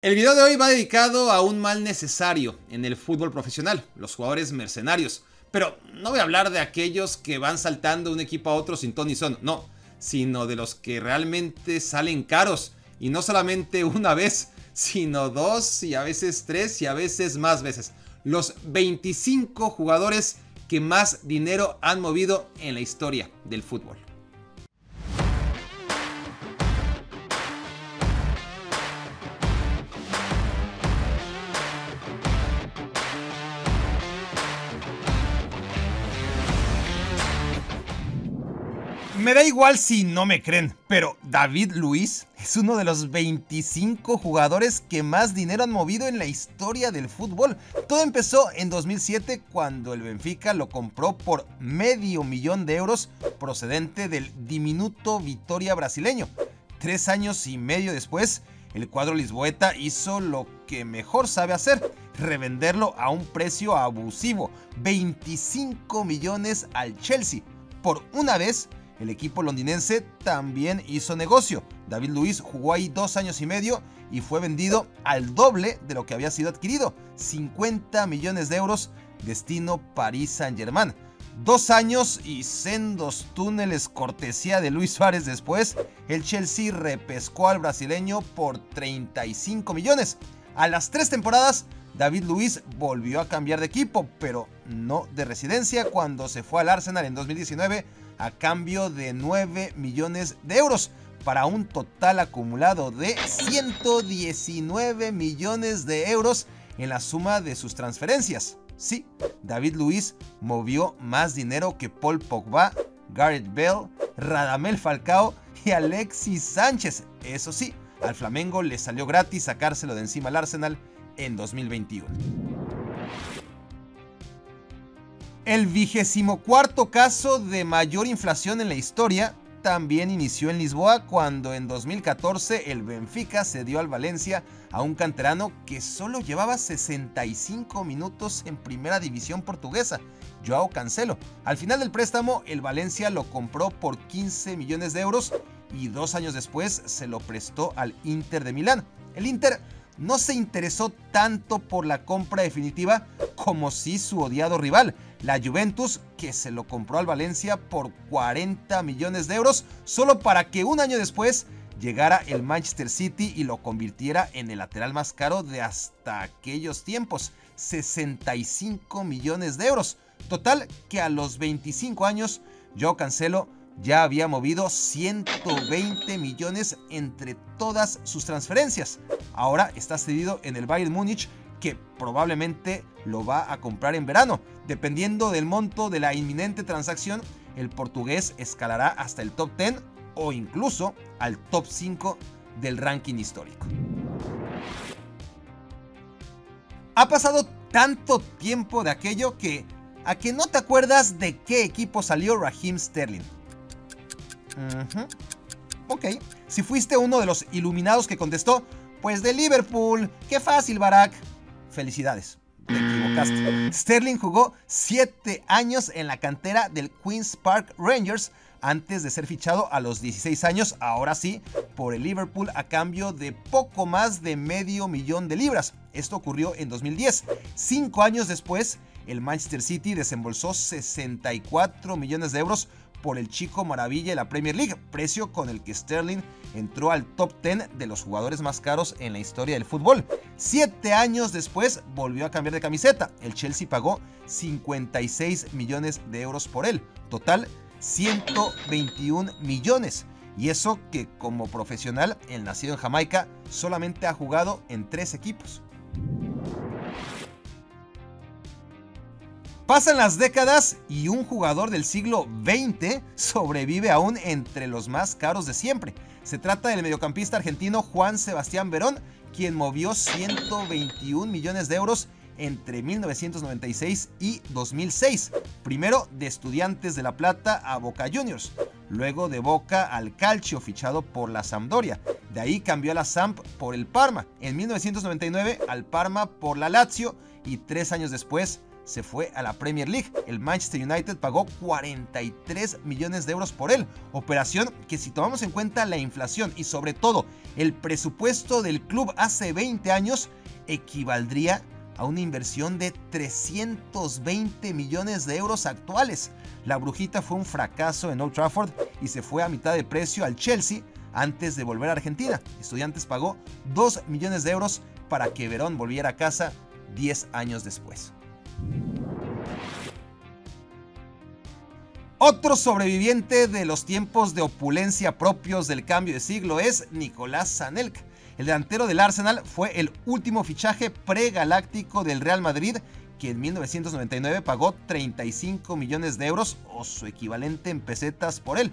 El video de hoy va dedicado a un mal necesario en el fútbol profesional, los jugadores mercenarios. Pero no voy a hablar de aquellos que van saltando de un equipo a otro sin ton ni son, no, sino de los que realmente salen caros, y no solamente una vez, sino dos y a veces tres y a veces más veces. Los 25 jugadores que más dinero han movido en la historia del fútbol. Me da igual si no me creen, pero David Luiz es uno de los 25 jugadores que más dinero han movido en la historia del fútbol. Todo empezó en 2007 cuando el Benfica lo compró por $500,000 procedente del diminuto Vitória brasileño. 3 años y medio después, el cuadro lisboeta hizo lo que mejor sabe hacer: revenderlo a un precio abusivo, 25 millones al Chelsea. Por una vez, el equipo londinense también hizo negocio. David Luiz jugó ahí 2 años y medio y fue vendido al doble de lo que había sido adquirido, 50 millones de euros, destino Paris Saint-Germain. 2 años y sendos túneles cortesía de Luis Suárez después, el Chelsea repescó al brasileño por 35 millones. A las 3 temporadas, David Luiz volvió a cambiar de equipo, pero no de residencia, cuando se fue al Arsenal en 2019 a cambio de 9 millones de euros, para un total acumulado de 119 millones de euros en la suma de sus transferencias. Sí, David Luiz movió más dinero que Paul Pogba, Gareth Bale, Radamel Falcao y Alexis Sánchez. Eso sí, al Flamengo le salió gratis sacárselo de encima al Arsenal en 2021. El 24º caso de mayor inflación en la historia también inició en Lisboa, cuando en 2014 el Benfica cedió al Valencia a un canterano que solo llevaba 65 minutos en primera división portuguesa, Joao Cancelo. Al final del préstamo, el Valencia lo compró por 15 millones de euros y 2 años después se lo prestó al Inter de Milán. El Inter no se interesó tanto por la compra definitiva como sí su odiado rival, la Juventus, que se lo compró al Valencia por 40 millones de euros, solo para que un año después llegara el Manchester City y lo convirtiera en el lateral más caro de hasta aquellos tiempos, 65 millones de euros. Total que a los 25 años, Joao Cancelo ya había movido 120 millones entre todas sus transferencias. Ahora está cedido en el Bayern Múnich, que probablemente lo va a comprar en verano. Dependiendo del monto de la inminente transacción, el portugués escalará hasta el top 10 o incluso al top 5 del ranking histórico. Ha pasado tanto tiempo de aquello que a que no te acuerdas de qué equipo salió Raheem Sterling. Ok, si fuiste uno de los iluminados que contestó, pues de Liverpool, qué fácil, Barack. Felicidades, te equivocaste. Sterling jugó 7 años en la cantera del Queen's Park Rangers antes de ser fichado a los 16 años, ahora sí, por el Liverpool a cambio de poco más de $500,000. Esto ocurrió en 2010. 5 años después, el Manchester City desembolsó 64 millones de euros por el chico maravilla de la Premier League, precio con el que Sterling entró al top 10 de los jugadores más caros en la historia del fútbol. 7 años después volvió a cambiar de camiseta. El Chelsea pagó 56 millones de euros por él. Total, 121 millones. Y eso que como profesional, el nacido en Jamaica solamente ha jugado en 3 equipos. Pasan las décadas y un jugador del siglo XX sobrevive aún entre los más caros de siempre. Se trata del mediocampista argentino Juan Sebastián Verón, quien movió 121 millones de euros entre 1996 y 2006. Primero de Estudiantes de La Plata a Boca Juniors, luego de Boca al Calcio, fichado por la Sampdoria. De ahí cambió a la Samp por el Parma. En 1999 al Parma por la Lazio y 3 años después se fue a la Premier League. El Manchester United pagó 43 millones de euros por él, operación que, si tomamos en cuenta la inflación y sobre todo el presupuesto del club hace 20 años, equivaldría a una inversión de 320 millones de euros actuales. La brujita fue un fracaso en Old Trafford y se fue a mitad de precio al Chelsea antes de volver a Argentina. Estudiantes pagó 2 millones de euros para que Verón volviera a casa 10 años después. Otro sobreviviente de los tiempos de opulencia propios del cambio de siglo es Nicolás Anelka. El delantero del Arsenal fue el último fichaje pregaláctico del Real Madrid, que en 1999 pagó 35 millones de euros o su equivalente en pesetas por él.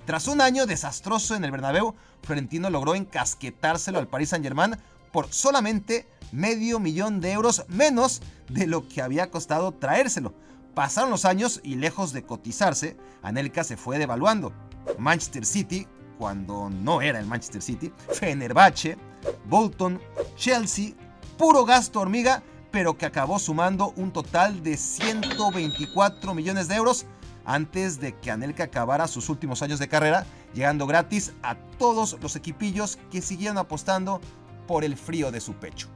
Tras un año desastroso en el Bernabéu, Florentino logró encasquetárselo al Paris Saint-Germain por solamente medio millón de euros menos de lo que había costado traérselo. Pasaron los años y, lejos de cotizarse, Anelka se fue devaluando. Manchester City, cuando no era el Manchester City, Fenerbahce, Bolton, Chelsea, puro gasto hormiga, pero que acabó sumando un total de 124 millones de euros antes de que Anelka acabara sus últimos años de carrera, llegando gratis a todos los equipillos que siguieron apostando por el frío de su pecho.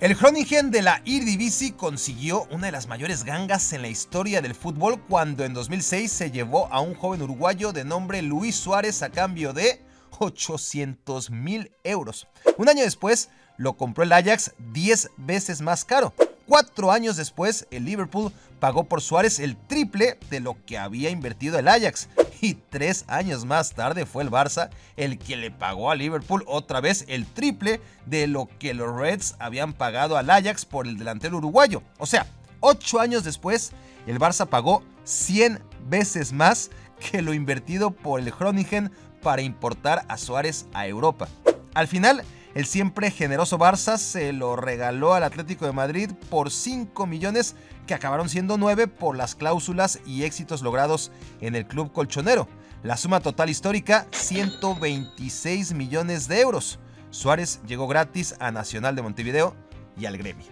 El Groningen de la Eredivisie consiguió una de las mayores gangas en la historia del fútbol cuando en 2006 se llevó a un joven uruguayo de nombre Luis Suárez a cambio de 800.000 euros. Un año después lo compró el Ajax 10 veces más caro. 4 años después, el Liverpool pagó por Suárez el triple de lo que había invertido el Ajax. Y 3 años más tarde fue el Barça el que le pagó a Liverpool otra vez el triple de lo que los Reds habían pagado al Ajax por el delantero uruguayo. O sea, 8 años después, el Barça pagó 100 veces más que lo invertido por el Groningen para importar a Suárez a Europa. Al final, el siempre generoso Barça se lo regaló al Atlético de Madrid por 5 millones que acabaron siendo 9 por las cláusulas y éxitos logrados en el club colchonero. La suma total histórica, 126 millones de euros. Suárez llegó gratis a Nacional de Montevideo y al Gremio.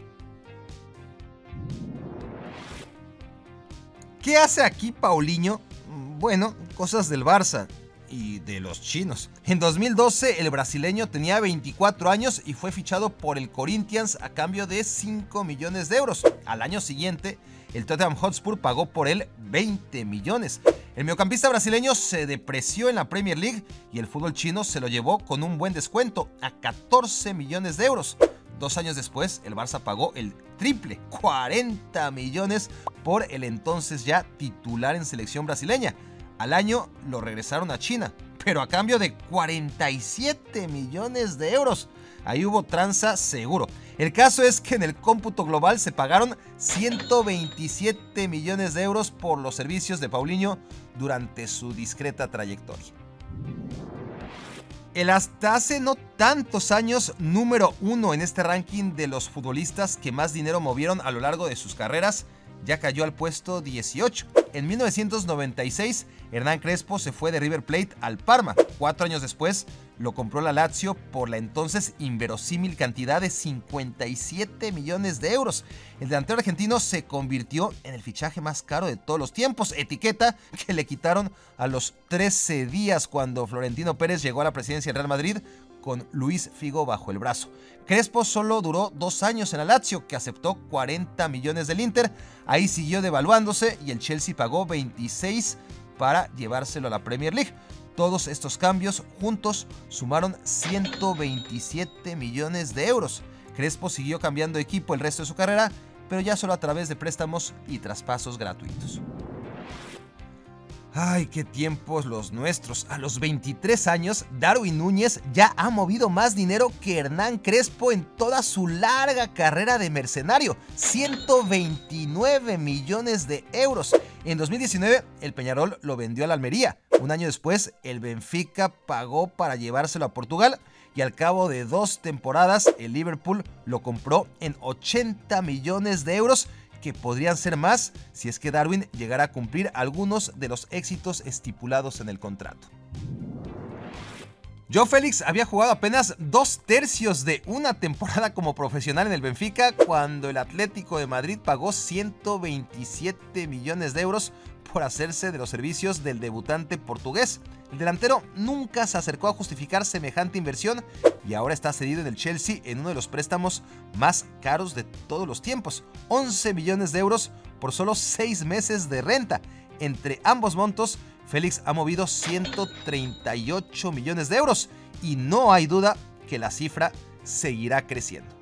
¿Qué hace aquí Paulinho? Bueno, cosas del Barça y de los chinos. En 2012 el brasileño tenía 24 años y fue fichado por el Corinthians a cambio de 5 millones de euros. Al año siguiente el Tottenham Hotspur pagó por él 20 millones. El mediocampista brasileño se depreció en la Premier League y el fútbol chino se lo llevó con un buen descuento a 14 millones de euros. 2 años después el Barça pagó el triple, 40 millones por el entonces ya titular en selección brasileña. Al año lo regresaron a China, pero a cambio de 47 millones de euros. Ahí hubo tranza seguro. El caso es que en el cómputo global se pagaron 127 millones de euros por los servicios de Paulinho durante su discreta trayectoria. El hasta hace no tantos años número 1 en este ranking de los futbolistas que más dinero movieron a lo largo de sus carreras ya cayó al puesto 18. En 1996, Hernán Crespo se fue de River Plate al Parma. 4 años después, lo compró la Lazio por la entonces inverosímil cantidad de 57 millones de euros. El delantero argentino se convirtió en el fichaje más caro de todos los tiempos, etiqueta que le quitaron a los 13 días cuando Florentino Pérez llegó a la presidencia del Real Madrid con Luis Figo bajo el brazo. Crespo solo duró 2 años en la Lazio, que aceptó 40 millones del Inter. Ahí siguió devaluándose y el Chelsea pagó 26 para llevárselo a la Premier League. Todos estos cambios juntos sumaron 127 millones de euros. Crespo siguió cambiando de equipo el resto de su carrera, pero ya solo a través de préstamos y traspasos gratuitos. ¡Ay, qué tiempos los nuestros! A los 23 años, Darwin Núñez ya ha movido más dinero que Hernán Crespo en toda su larga carrera de mercenario. 129 millones de euros. En 2019, el Peñarol lo vendió al Almería. Un año después, el Benfica pagó para llevárselo a Portugal. Y al cabo de 2 temporadas, el Liverpool lo compró en 80 millones de euros, que podrían ser más si es que Darwin llegara a cumplir algunos de los éxitos estipulados en el contrato. Joao Félix había jugado apenas 2/3 de una temporada como profesional en el Benfica cuando el Atlético de Madrid pagó 127 millones de euros por hacerse de los servicios del debutante portugués. El delantero nunca se acercó a justificar semejante inversión y ahora está cedido en el Chelsea en uno de los préstamos más caros de todos los tiempos, 11 millones de euros por solo 6 meses de renta. Entre ambos montos, Félix ha movido 138 millones de euros y no hay duda que la cifra seguirá creciendo.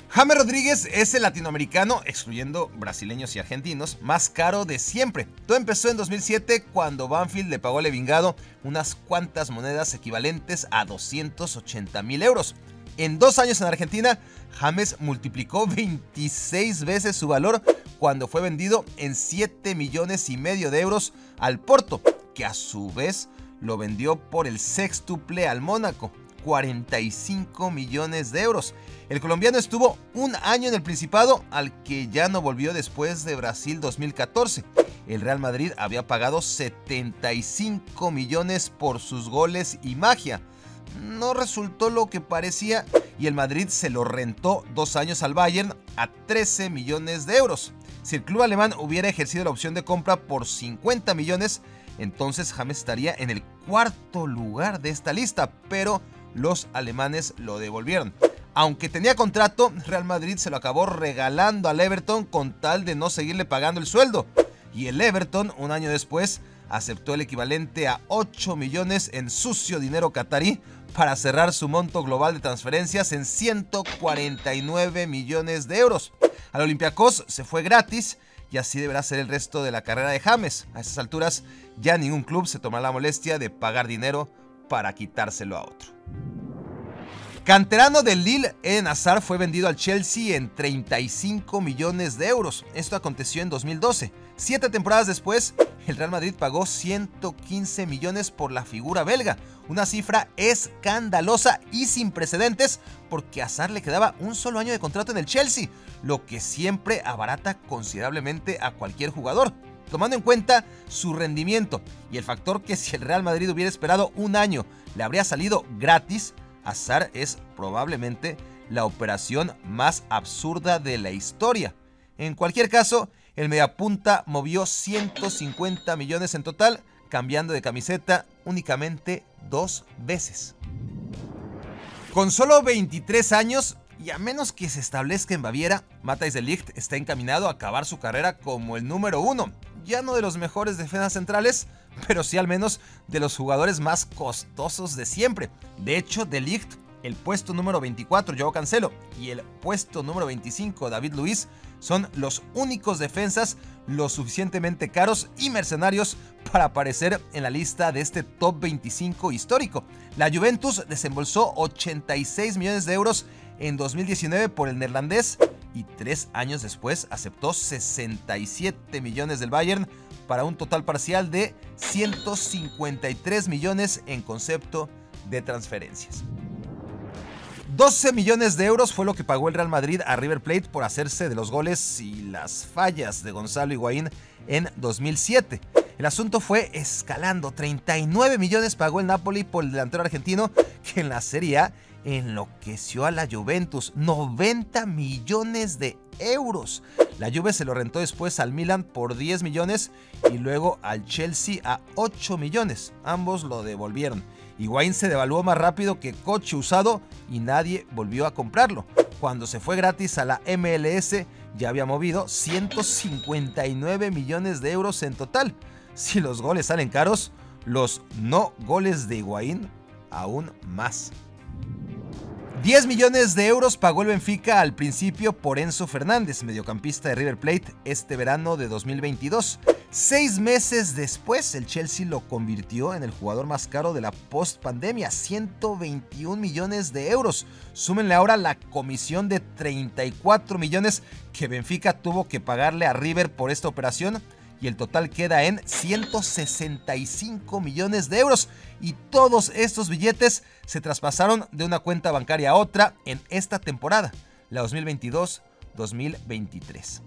James Rodríguez es el latinoamericano, excluyendo brasileños y argentinos, más caro de siempre. Todo empezó en 2007 cuando Banfield le pagó al Envigado unas cuantas monedas equivalentes a 280,000 euros. En 2 años en Argentina, James multiplicó 26 veces su valor cuando fue vendido en 7,5 millones de euros al Porto, que a su vez lo vendió por el sextuple al Mónaco, 45 millones de euros. El colombiano estuvo un año en el Principado, al que ya no volvió después de Brasil 2014. El Real Madrid había pagado 75 millones por sus goles y magia. No resultó lo que parecía y el Madrid se lo rentó 2 años al Bayern a 13 millones de euros. Si el club alemán hubiera ejercido la opción de compra por 50 millones, entonces James estaría en el 4.º lugar de esta lista, pero los alemanes lo devolvieron. Aunque tenía contrato, Real Madrid se lo acabó regalando al Everton con tal de no seguirle pagando el sueldo. Y el Everton, un año después, aceptó el equivalente a 8 millones en sucio dinero catarí para cerrar su monto global de transferencias en 149 millones de euros. Al Olympiacos se fue gratis y así deberá ser el resto de la carrera de James. A estas alturas ya ningún club se tomará la molestia de pagar dinero para quitárselo a otro. Canterano del Lille, Eden Hazard fue vendido al Chelsea en 35 millones de euros. Esto aconteció en 2012. 7 temporadas después, el Real Madrid pagó 115 millones por la figura belga. Una cifra escandalosa y sin precedentes porque a Hazard le quedaba un solo año de contrato en el Chelsea, lo que siempre abarata considerablemente a cualquier jugador. Tomando en cuenta su rendimiento y el factor que si el Real Madrid hubiera esperado un año le habría salido gratis, Hazard es probablemente la operación más absurda de la historia. En cualquier caso, el mediapunta movió 150 millones en total, cambiando de camiseta únicamente 2 veces. Con solo 23 años, y a menos que se establezca en Baviera, Matthijs de Ligt está encaminado a acabar su carrera como el número 1, ya no de los mejores defensas centrales, pero sí al menos de los jugadores más costosos de siempre. De hecho, de Ligt, el puesto número 24, Joao Cancelo, y el puesto número 25, David Luiz, son los únicos defensas lo suficientemente caros y mercenarios para aparecer en la lista de este top 25 histórico. La Juventus desembolsó 86 millones de euros en 2019 por el neerlandés y 3 años después aceptó 67 millones del Bayern para un total parcial de 153 millones en concepto de transferencias. 12 millones de euros fue lo que pagó el Real Madrid a River Plate por hacerse de los goles y las fallas de Gonzalo Higuaín en 2007. El asunto fue escalando. 39 millones pagó el Napoli por el delantero argentino, que en la Serie A enloqueció a la Juventus. 90 millones de euros. La Juve se lo rentó después al Milan por 10 millones y luego al Chelsea a 8 millones. Ambos lo devolvieron. Higuaín se devaluó más rápido que coche usado y nadie volvió a comprarlo. Cuando se fue gratis a la MLS ya había movido 159 millones de euros en total. Si los goles salen caros, los no goles de Higuaín aún más. 10 millones de euros pagó el Benfica al principio por Enzo Fernández, mediocampista de River Plate, este verano de 2022. 6 meses después, el Chelsea lo convirtió en el jugador más caro de la post-pandemia, 121 millones de euros. Súmenle ahora la comisión de 34 millones que Benfica tuvo que pagarle a River por esta operación, y el total queda en 165 millones de euros. Y todos estos billetes se traspasaron de una cuenta bancaria a otra en esta temporada, la 2022-2023.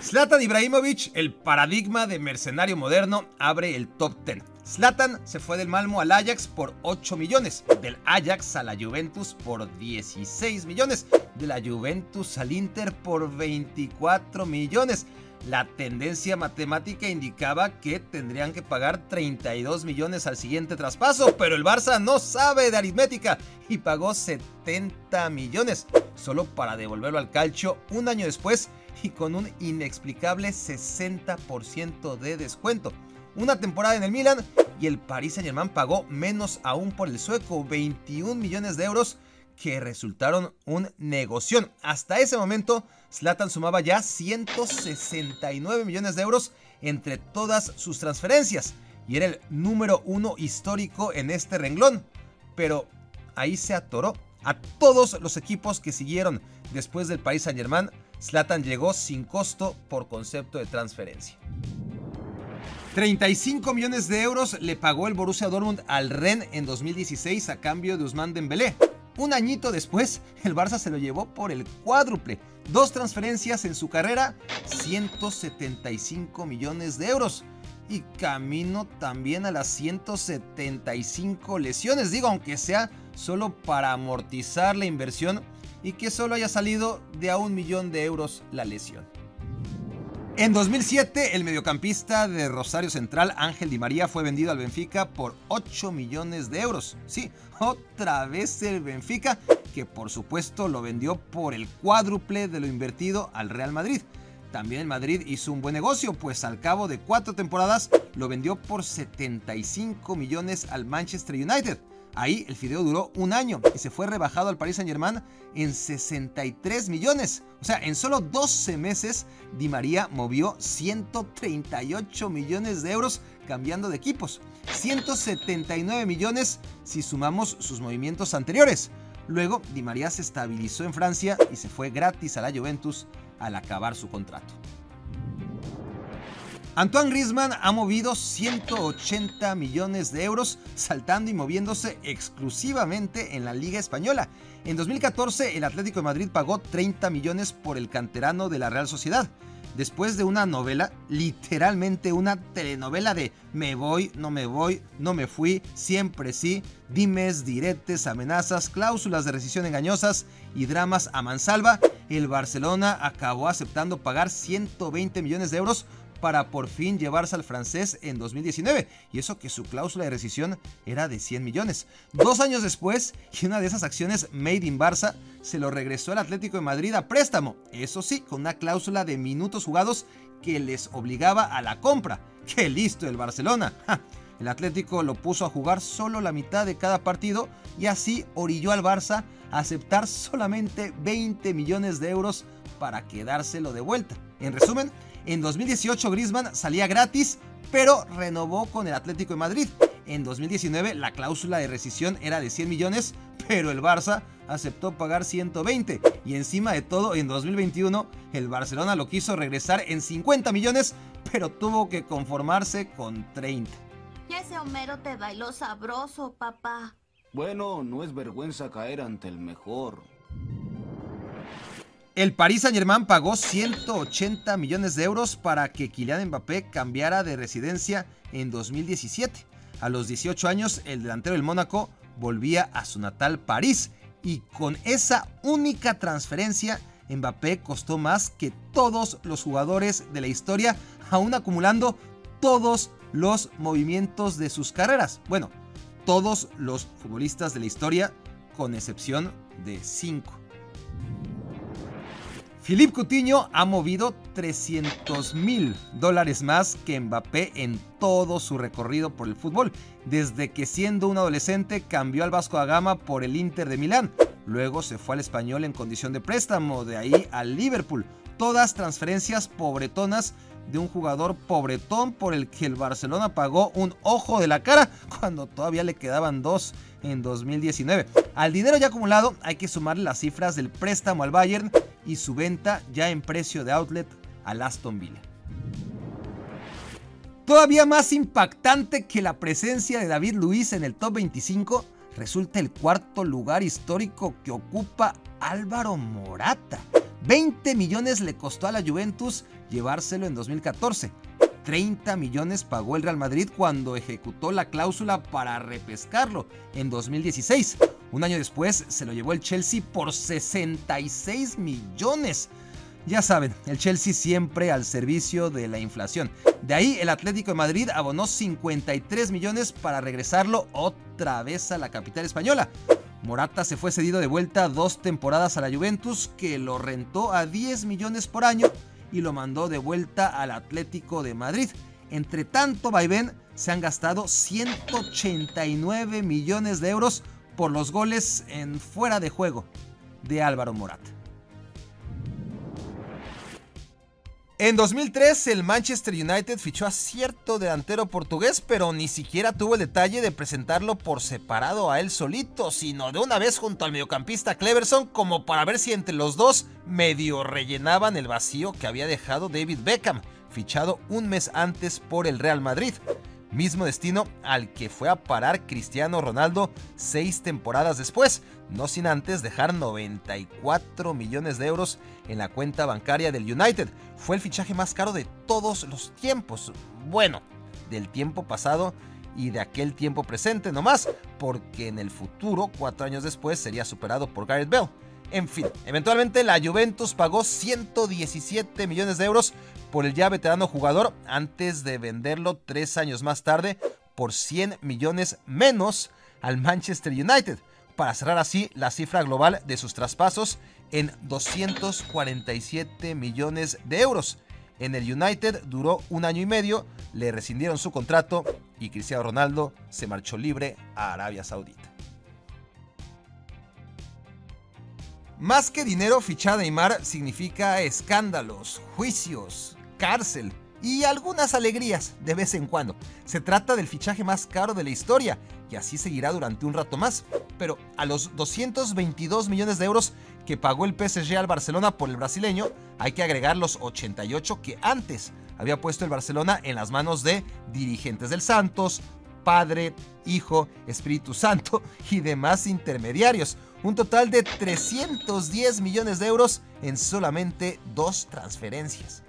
Zlatan Ibrahimovic, el paradigma de mercenario moderno, abre el top 10. Zlatan se fue del Malmö al Ajax por 8 millones, del Ajax a la Juventus por 16 millones, de la Juventus al Inter por 24 millones. La tendencia matemática indicaba que tendrían que pagar 32 millones al siguiente traspaso, pero el Barça no sabe de aritmética y pagó 70 millones, solo para devolverlo al Calcio un año después y con un inexplicable 60% de descuento. Una temporada en el Milan y el Paris Saint-Germain pagó menos aún por el sueco, 21 millones de euros, que resultaron un negoción. Hasta ese momento, Zlatan sumaba ya 169 millones de euros entre todas sus transferencias y era el número 1 histórico en este renglón. Pero ahí se atoró. A todos los equipos que siguieron después del Paris Saint-Germain, Zlatan llegó sin costo por concepto de transferencia. 35 millones de euros le pagó el Borussia Dortmund al Rennes en 2016 a cambio de Ousmane Dembélé. Un añito después, el Barça se lo llevó por el cuádruple. 2 transferencias en su carrera, 175 millones de euros. Y camino también a las 175 lesiones. Digo, aunque sea solo para amortizar la inversión y que solo haya salido de a 1 millón de euros la lesión. En 2007, el mediocampista de Rosario Central, Ángel Di María, fue vendido al Benfica por 8 millones de euros. Sí, otra vez el Benfica, que por supuesto lo vendió por el cuádruple de lo invertido al Real Madrid. También el Madrid hizo un buen negocio, pues al cabo de 4 temporadas lo vendió por 75 millones al Manchester United. Ahí el fideo duró un año y se fue rebajado al Paris Saint-Germain en 63 millones. O sea, en solo 12 meses, Di María movió 138 millones de euros cambiando de equipos. 179 millones si sumamos sus movimientos anteriores. Luego, Di María se estabilizó en Francia y se fue gratis a la Juventus al acabar su contrato. Antoine Griezmann ha movido 180 millones de euros saltando y moviéndose exclusivamente en la Liga Española. En 2014 el Atlético de Madrid pagó 30 millones por el canterano de la Real Sociedad. Después de una novela, literalmente una telenovela de me voy, no me fui, siempre sí, dimes, diretes, amenazas, cláusulas de rescisión engañosas y dramas a mansalva, el Barcelona acabó aceptando pagar 120 millones de euros para por fin llevarse al francés en 2019, y eso que su cláusula de rescisión era de 100 millones. 2 años después, y una de esas acciones made in Barça, se lo regresó el Atlético de Madrid a préstamo, eso sí, con una cláusula de minutos jugados que les obligaba a la compra. ¡Qué listo el Barcelona! ¡Ja! El Atlético lo puso a jugar solo la mitad de cada partido y así orilló al Barça a aceptar solamente 20 millones de euros para quedárselo de vuelta. En resumen, en 2018 Griezmann salía gratis, pero renovó con el Atlético de Madrid. En 2019 la cláusula de rescisión era de 100 millones, pero el Barça aceptó pagar 120. Y encima de todo, en 2021 el Barcelona lo quiso regresar en 50 millones, pero tuvo que conformarse con 30. Y ese Homero te bailó sabroso, papá. Bueno, no es vergüenza caer ante el mejor. El Paris Saint-Germain pagó 180 millones de euros para que Kylian Mbappé cambiara de residencia en 2017. A los 18 años, el delantero del Mónaco volvía a su natal París y con esa única transferencia, Mbappé costó más que todos los jugadores de la historia, aún acumulando todos los movimientos de sus carreras. Bueno, todos los futbolistas de la historia, con excepción de 5. Philippe Coutinho ha movido $300,000 más que Mbappé en todo su recorrido por el fútbol, desde que siendo un adolescente cambió al Vasco da Gama por el Inter de Milán. Luego se fue al Español en condición de préstamo, de ahí al Liverpool. Todas transferencias pobretonas de un jugador pobretón por el que el Barcelona pagó un ojo de la cara cuando todavía le quedaban 2 en 2019. Al dinero ya acumulado hay que sumarle las cifras del préstamo al Bayern y su venta ya en precio de outlet al Aston Villa. Todavía más impactante que la presencia de David Luiz en el top 25 resulta el cuarto lugar histórico que ocupa Álvaro Morata. 20 millones le costó a la Juventus llevárselo en 2014. 30 millones pagó el Real Madrid cuando ejecutó la cláusula para repescarlo en 2016. Un año después se lo llevó el Chelsea por 66 millones. Ya saben, el Chelsea siempre al servicio de la inflación. De ahí el Atlético de Madrid abonó 53 millones para regresarlo otra vez a la capital española. Morata se fue cedido de vuelta 2 temporadas a la Juventus, que lo rentó a 10 millones por año y lo mandó de vuelta al Atlético de Madrid. Entre tanto vaivén, se han gastado 189 millones de euros por los goles en fuera de juego de Álvaro Morata. En 2003 el Manchester United fichó a cierto delantero portugués, pero ni siquiera tuvo el detalle de presentarlo por separado a él solito, sino de una vez junto al mediocampista Cleverson, como para ver si entre los dos medio rellenaban el vacío que había dejado David Beckham, fichado un mes antes por el Real Madrid. Mismo destino al que fue a parar Cristiano Ronaldo 6 temporadas después, no sin antes dejar 94 millones de euros en la cuenta bancaria del United. Fue el fichaje más caro de todos los tiempos. Bueno, del tiempo pasado y de aquel tiempo presente nomás, porque en el futuro, 4 años después, sería superado por Gareth Bale. En fin, eventualmente la Juventus pagó 117 millones de euros por el ya veterano jugador antes de venderlo 3 años más tarde por 100 millones menos al Manchester United, para cerrar así la cifra global de sus traspasos en 247 millones de euros. En el United duró 1 año y medio, le rescindieron su contrato y Cristiano Ronaldo se marchó libre a Arabia Saudita. Más que dinero, fichar a Neymar significa escándalos, juicios, cárcel y algunas alegrías de vez en cuando. Se trata del fichaje más caro de la historia y así seguirá durante un rato más. Pero a los 222 millones de euros que pagó el PSG al Barcelona por el brasileño, hay que agregar los 88 que antes había puesto el Barcelona en las manos de dirigentes del Santos, Padre, Hijo, Espíritu Santo y demás intermediarios. Un total de 310 millones de euros en solamente 2 transferencias.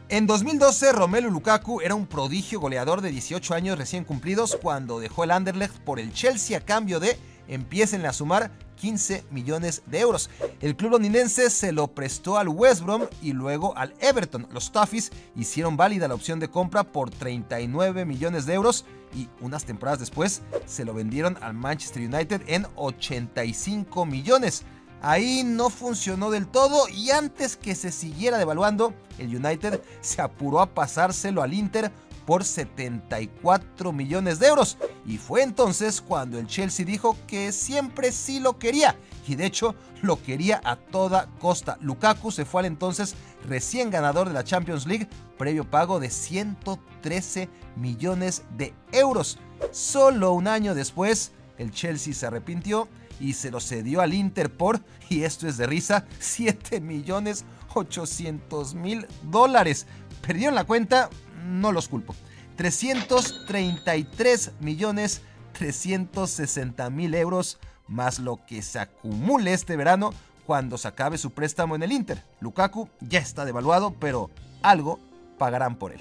En 2012, Romelu Lukaku era un prodigio goleador de 18 años recién cumplidos cuando dejó el Anderlecht por el Chelsea a cambio de, empiecen a sumar, 15 millones de euros. El club londinense se lo prestó al West Brom y luego al Everton. Los Toffees hicieron válida la opción de compra por 39 millones de euros y unas temporadas después se lo vendieron al Manchester United en 85 millones. Ahí no funcionó del todo y antes que se siguiera devaluando, el United se apuró a pasárselo al Inter por 74 millones de euros. Y fue entonces cuando el Chelsea dijo que siempre sí lo quería. Y de hecho lo quería a toda costa. Lukaku se fue al entonces recién ganador de la Champions League, previo pago de 113 millones de euros. Solo un año después, el Chelsea se arrepintió y se lo cedió al Inter por, y esto es de risa, 7.800.000 dólares. Perdieron la cuenta, no los culpo. 333.360.000 euros más lo que se acumule este verano cuando se acabe su préstamo en el Inter. Lukaku ya está devaluado, pero algo pagarán por él.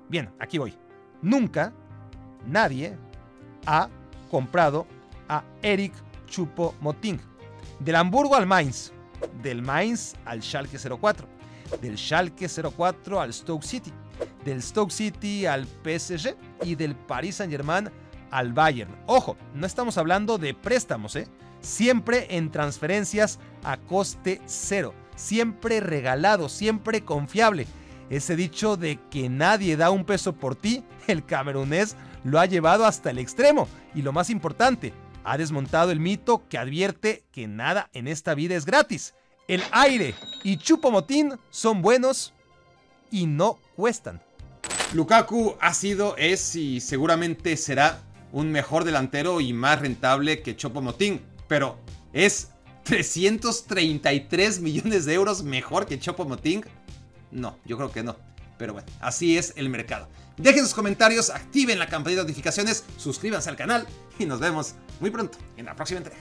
Bien, aquí voy. Nunca nadie ha comprado a Eric Choupo-Moting. Del Hamburgo al Mainz, del Mainz al Schalke 04, del Schalke 04 al Stoke City, del Stoke City al PSG y del Paris Saint-Germain al Bayern. Ojo, no estamos hablando de préstamos, siempre en transferencias a coste cero, siempre regalado, siempre confiable. Ese dicho de que nadie da un peso por ti, el camerunés lo ha llevado hasta el extremo y lo más importante, ha desmontado el mito que advierte que nada en esta vida es gratis. El aire y Choupo-Moting son buenos y no cuestan. Lukaku ha sido, es y seguramente será un mejor delantero y más rentable que Choupo-Moting, pero ¿es 333 millones de euros mejor que Choupo-Moting? No, yo creo que no. Pero bueno, así es el mercado. Dejen sus comentarios, activen la campanita de notificaciones, suscríbanse al canal y nos vemos muy pronto en la próxima entrega.